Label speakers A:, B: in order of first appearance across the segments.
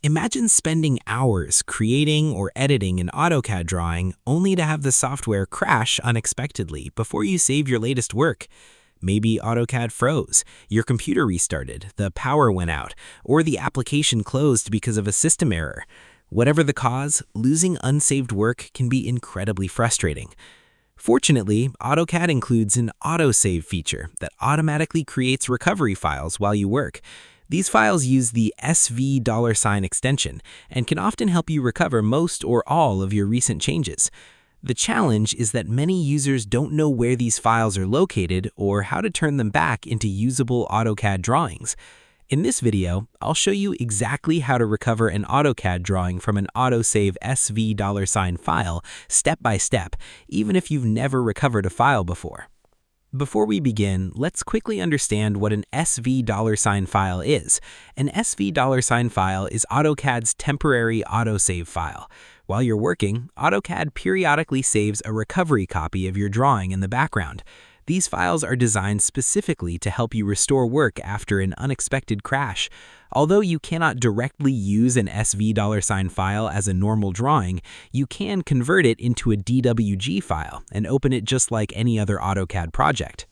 A: Imagine spending hours creating or editing an AutoCAD drawing only to have the software crash unexpectedly before you save your latest work. Maybe AutoCAD froze, your computer restarted, the power went out, or the application closed because of a system error. Whatever the cause, losing unsaved work can be incredibly frustrating. Fortunately, AutoCAD includes an Autosave feature that automatically creates recovery files while you work. These files use the $$ extension and can often help you recover most or all of your recent changes. The challenge is that many users don't know where these files are located or how to turn them back into usable AutoCAD drawings. In this video, I'll show you exactly how to recover an AutoCAD drawing from an Autosave $$ file step by step, even if you've never recovered a file before. Before we begin, let's quickly understand what an $$ file is. An $$ file is AutoCAD's temporary autosave file. While you're working, AutoCAD periodically saves a recovery copy of your drawing in the background. These files are designed specifically to help you restore work after an unexpected crash. Although you cannot directly use an $$ file as a normal drawing, you can convert it into a DWG file and open it just like any other AutoCAD project.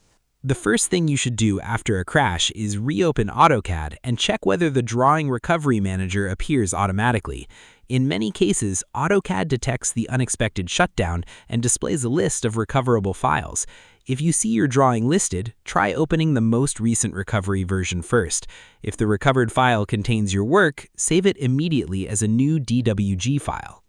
A: The first thing you should do after a crash is reopen AutoCAD and check whether the Drawing Recovery Manager appears automatically. In many cases, AutoCAD detects the unexpected shutdown and displays a list of recoverable files. If you see your drawing listed, try opening the most recent recovery version first. If the recovered file contains your work, save it immediately as a new DWG file.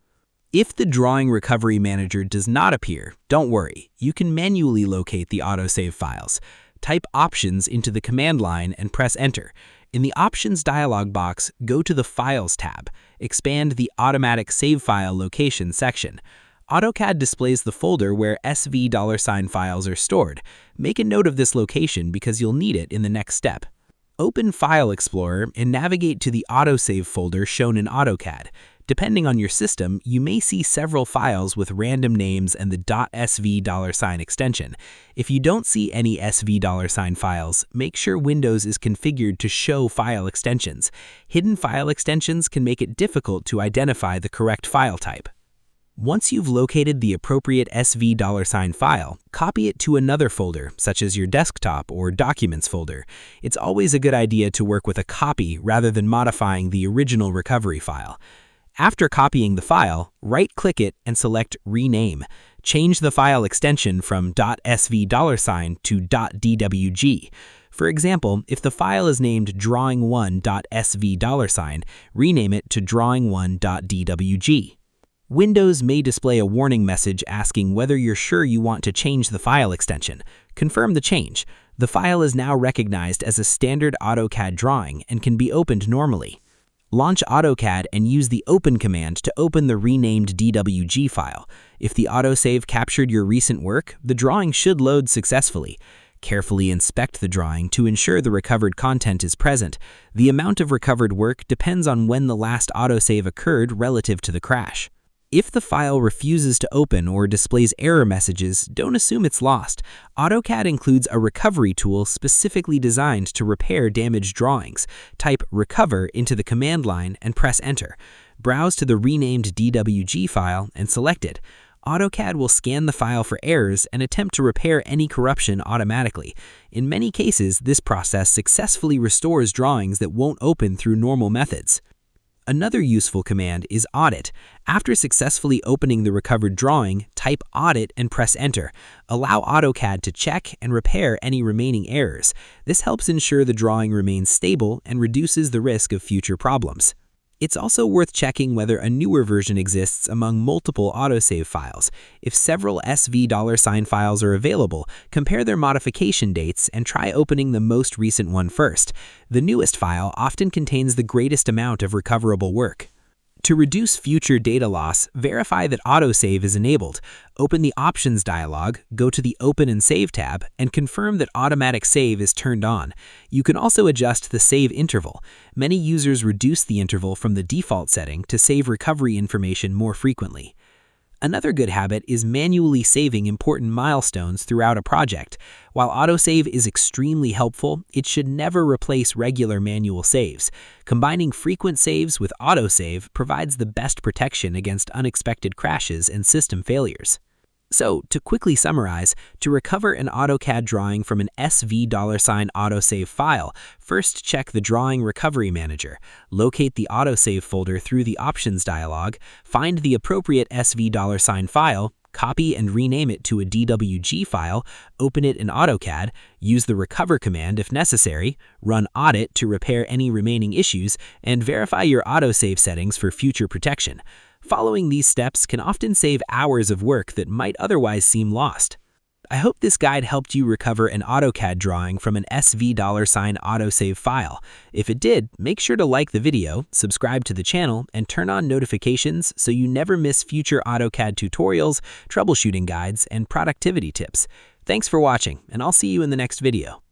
A: If the Drawing Recovery Manager does not appear, don't worry. You can manually locate the autosave files. Type Options into the command line and press Enter. In the Options dialog box, go to the Files tab. Expand the Automatic Save File Location section. AutoCAD displays the folder where $$ files are stored. Make a note of this location because you'll need it in the next step. Open File Explorer and navigate to the Autosave folder shown in AutoCAD. Depending on your system, you may see several files with random names and the $$ extension. If you don't see any $$ files, make sure Windows is configured to show file extensions. Hidden file extensions can make it difficult to identify the correct file type. Once you've located the appropriate $$ file, copy it to another folder, such as your desktop or documents folder. It's always a good idea to work with a copy rather than modifying the original recovery file. After copying the file, right-click it and select Rename. Change the file extension from $$ to .dwg. For example, if the file is named drawing1.sv$, rename it to drawing1.dwg. Windows may display a warning message asking whether you're sure you want to change the file extension. Confirm the change. The file is now recognized as a standard AutoCAD drawing and can be opened normally. Launch AutoCAD and use the Open command to open the renamed DWG file. If the autosave captured your recent work, the drawing should load successfully. Carefully inspect the drawing to ensure the recovered content is present. The amount of recovered work depends on when the last autosave occurred relative to the crash. If the file refuses to open or displays error messages, don't assume it's lost. AutoCAD includes a recovery tool specifically designed to repair damaged drawings. Type Recover into the command line and press Enter. Browse to the renamed DWG file and select it. AutoCAD will scan the file for errors and attempt to repair any corruption automatically. In many cases, this process successfully restores drawings that won't open through normal methods. Another useful command is Audit. After successfully opening the recovered drawing, type Audit and press Enter. Allow AutoCAD to check and repair any remaining errors. This helps ensure the drawing remains stable and reduces the risk of future problems. It's also worth checking whether a newer version exists among multiple autosave files. If several $$ files are available, compare their modification dates and try opening the most recent one first. The newest file often contains the greatest amount of recoverable work. To reduce future data loss, verify that Autosave is enabled. Open the Options dialog, go to the Open and Save tab, and confirm that Automatic Save is turned on. You can also adjust the save interval. Many users reduce the interval from the default setting to save recovery information more frequently. Another good habit is manually saving important milestones throughout a project. While Autosave is extremely helpful, it should never replace regular manual saves. Combining frequent saves with Autosave provides the best protection against unexpected crashes and system failures. So, to quickly summarize, to recover an AutoCAD drawing from an SV $Autosave file, first check the Drawing Recovery Manager, locate the Autosave folder through the Options dialog, find the appropriate SV file, copy and rename it to a DWG file, open it in AutoCAD, use the Recover command if necessary, run Audit to repair any remaining issues, and verify your Autosave settings for future protection. Following these steps can often save hours of work that might otherwise seem lost. I hope this guide helped you recover an AutoCAD drawing from an SV Autosave file. If it did, make sure to like the video, subscribe to the channel, and turn on notifications so you never miss future AutoCAD tutorials, troubleshooting guides, and productivity tips. Thanks for watching, and I'll see you in the next video.